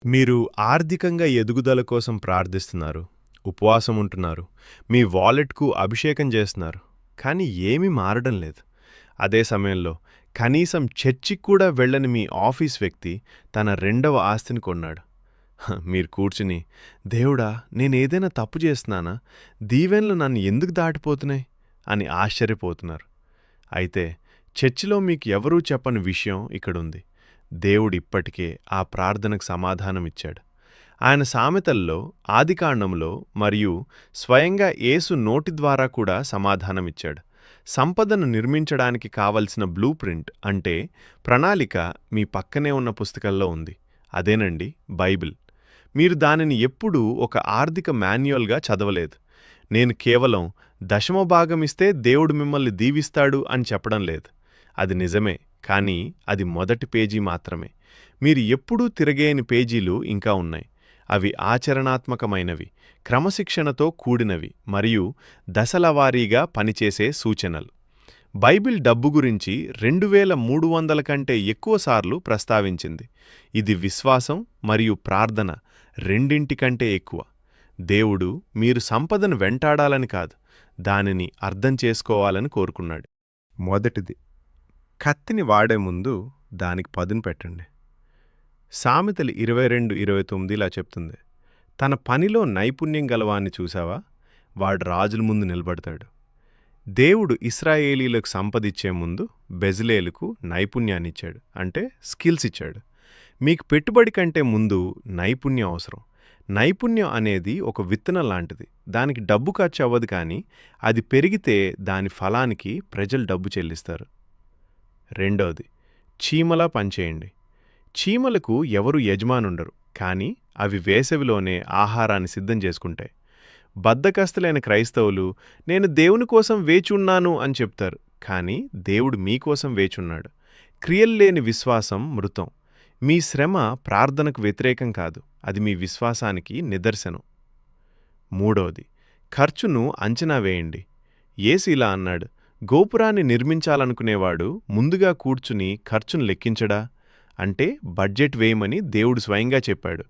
మీరు ఆర్థికంగా ఎదుగుదల కోసం ప్రార్థిస్తున్నారు, ఉపవాసం ఉంటున్నారు, మీ వాలెట్‌కు అభిషేకం చేస్తున్నారు. కానీ ఏమీ మారడం లేదు. అదే సమయంలో కనీసం చర్చికి కూడా వెళ్ళని మీ ఆఫీస్ వ్యక్తి తన రెండవ ఆస్తిని కొన్నాడు. మీరు కూర్చుని, దేవుడా, నేనేదైనా తప్పు చేస్తున్నానా? దీవెనలు నన్ను ఎందుకు దాటిపోతున్నాయి అని ఆశ్చర్యపోతున్నారు. అయితే చర్చిలో మీకు ఎవరూ చెప్పని విషయం ఇక్కడుంది. దేవుడు ఇప్పటికే ఆ ప్రార్థనకు సమాధానమిచ్చాడు. ఆయన సామెతల్లో, ఆదికాండంలో మరియు స్వయంగా యేసు నోటి ద్వారా కూడా సమాధానమిచ్చాడు. సంపదను నిర్మించడానికి కావలసిన బ్లూ ప్రింట్ అంటే ప్రణాళిక మీ పక్కనే ఉన్న పుస్తకంలో ఉంది. అదేనండి బైబిల్. మీరు దానిని ఎప్పుడూ ఒక ఆర్థిక మాన్యువల్గా చదవలేదు. నేను కేవలం దశమ భాగమిస్తే దేవుడు మిమ్మల్ని దీవిస్తాడు అని చెప్పడం లేదు. అది నిజమే, కానీ అది మొదటి పేజీ మాత్రమే. మీరు ఎప్పుడూ తిరగేయని పేజీలు ఇంకా ఉన్నాయి. అవి ఆచరణాత్మకమైనవి, క్రమశిక్షణతో కూడినవి మరియు దశలవారీగా పనిచేసే సూచనలు. బైబిల్ డబ్బు గురించి 2300 కంటే ఎక్కువసార్లు ప్రస్తావించింది. ఇది విశ్వాసం మరియు ప్రార్థన రెండింటికంటే ఎక్కువ. దేవుడు మీరు సంపదను వెంటాడాలని కాదు, దానిని అర్థం చేసుకోవాలని కోరుకున్నాడు. మొదటిది, కత్తిని వాడే ముందు దానికి పదును పెట్టండి. సామెతలు 22:29 ఇలా చెప్తుంది, తన పనిలో నైపుణ్యం గలవాన్ని చూసావా, వాడు రాజుల ముందు నిలబడతాడు. దేవుడు ఇశ్రాయేలీలకు సంపదిచ్చే ముందు బెజలేలుకు నైపుణ్యాన్నిచ్చాడు, అంటే స్కిల్స్ ఇచ్చాడు. మీకు పెట్టుబడి కంటే ముందు నైపుణ్యం అవసరం. నైపుణ్యం అనేది ఒక విత్తనం లాంటిది. దానికి డబ్బు ఖర్చు అవ్వదు, కానీ అది పెరిగితే దాని ఫలానికి ప్రజలు డబ్బు చెల్లిస్తారు. రెండోది, చీమలా పనిచేయండి. చీమలకు ఎవరు యజమానుండరు, కానీ అవి వేసవిలోనే ఆహారాన్ని సిద్ధం చేసుకుంటాయి. బద్ధకస్తులైన క్రైస్తవులు నేను దేవుని కోసం వేచున్నాను అని చెప్తారు, కానీ దేవుడు మీకోసం వేచున్నాడు. క్రియల్లేని విశ్వాసం మృతం. మీ శ్రమ ప్రార్థనకు వ్యతిరేకం కాదు, అది మీ విశ్వాసానికి నిదర్శనం. మూడవది, ఖర్చును అంచనా వేయండి. యేసు ఇలా అన్నాడు, గోపురాన్ని నిర్మించాలనుకునేవాడు ముందుగా కూర్చుని ఖర్చును లెక్కించడా? అంటే బడ్జెట్ వేయమని దేవుడు స్వయంగా చెప్పాడు.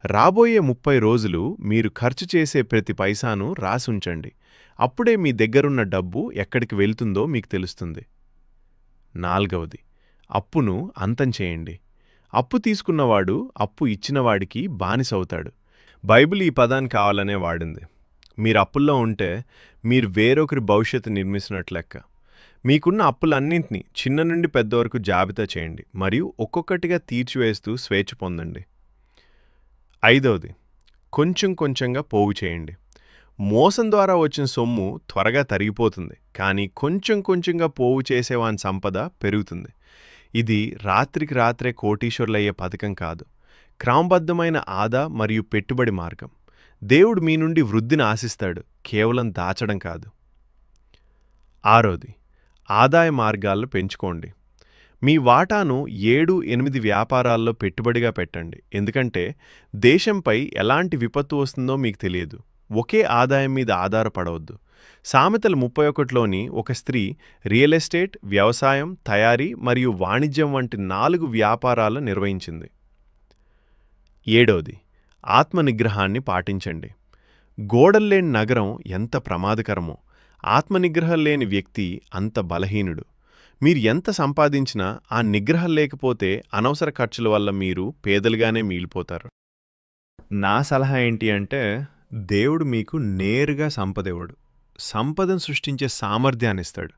రాబోయే 30 రోజులు మీరు ఖర్చు చేసే ప్రతి పైసాను రాసుంచండి. అప్పుడే మీ దగ్గరున్న డబ్బు ఎక్కడికి వెళ్తుందో మీకు తెలుస్తుంది. నాల్గవది, అప్పును అంతం చేయండి. అప్పు తీసుకున్నవాడు అప్పు ఇచ్చినవాడికి బానిసవుతాడు. బైబిల్ ఈ పదాన్ని కావాలనే వాడింది. మీరు అప్పుల్లో ఉంటే మీరు వేరొకరి భవిష్యత్తు నిర్మిస్తున్నట్లు లెక్క. మీకున్న అప్పులన్నింటినీ చిన్న నుండి పెద్ద వరకు జాబితా చేయండి మరియు ఒక్కొక్కటిగా తీర్చివేస్తూ స్వేచ్ఛ పొందండి. ఐదవది, కొంచెం కొంచెంగా పోగు చేయండి. మోసం ద్వారా వచ్చిన సొమ్ము త్వరగా తరిగిపోతుంది, కానీ కొంచెం కొంచెంగా పోగు చేసేవాని సంపద పెరుగుతుంది. ఇది రాత్రికి రాత్రే కోటీశ్వరులయ్యే పథకం కాదు, క్రమబద్ధమైన ఆదా మరియు పెట్టుబడి మార్గం. దేవుడు మీ నుండి వృద్ధిని ఆశిస్తాడు, కేవలం దాచడం కాదు. ఆరోది, ఆదాయ మార్గాలను పెంచుకోండి. మీ వాటాను 7-8 వ్యాపారాల్లో పెట్టుబడిగా పెట్టండి, ఎందుకంటే దేశంపై ఎలాంటి విపత్తు వస్తుందో మీకు తెలియదు. ఒకే ఆదాయం మీద ఆధారపడవద్దు. సామెతలు 31లోని ఒక స్త్రీ రియల్ ఎస్టేట్, వ్యవసాయం, తయారీ మరియు వాణిజ్యం వంటి 4 వ్యాపారాలు నిర్వహించింది. ఏడవది, ఆత్మనిగ్రహాన్ని పాటించండి. గోడల్లేని నగరం ఎంత ప్రమాదకరమో, ఆత్మనిగ్రహం లేని వ్యక్తి అంత బలహీనుడు. మీరు ఎంత సంపాదించినా ఆ నిగ్రహం లేకపోతే అనవసర ఖర్చుల వల్ల మీరు పేదలుగానే మిగిలిపోతారు. నా సలహా ఏంటి అంటే, దేవుడు మీకు నేరుగా సంపదివ్వడు, సంపదను సృష్టించే సామర్థ్యాన్ని ఇస్తాడు.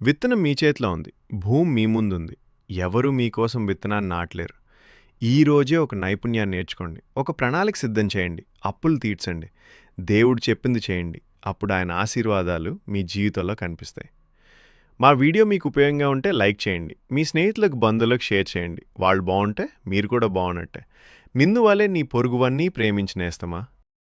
విత్తనం మీ చేతిలో ఉంది, భూమి మీ ముందుంది. ఎవరూ మీకోసం విత్తనాన్ని నాటలేరు. ఈరోజే ఒక నైపుణ్యాన్ని నేర్చుకోండి, ఒక ప్రణాళిక సిద్ధం చేయండి, అప్పులు తీర్చండి, దేవుడు చెప్పింది చేయండి. అప్పుడు ఆయన ఆశీర్వాదాలు మీ జీవితంలో కనిపిస్తాయి. మా వీడియో మీకు ఉపయోగంగా ఉంటే లైక్ చేయండి, మీ స్నేహితులకు, బంధువులకు షేర్ చేయండి. వాళ్ళు బాగుంటే మీరు కూడా బాగున్నట్టే. మిందు వలె నీ పొరుగువన్నీ ప్రేమించినేస్తమా.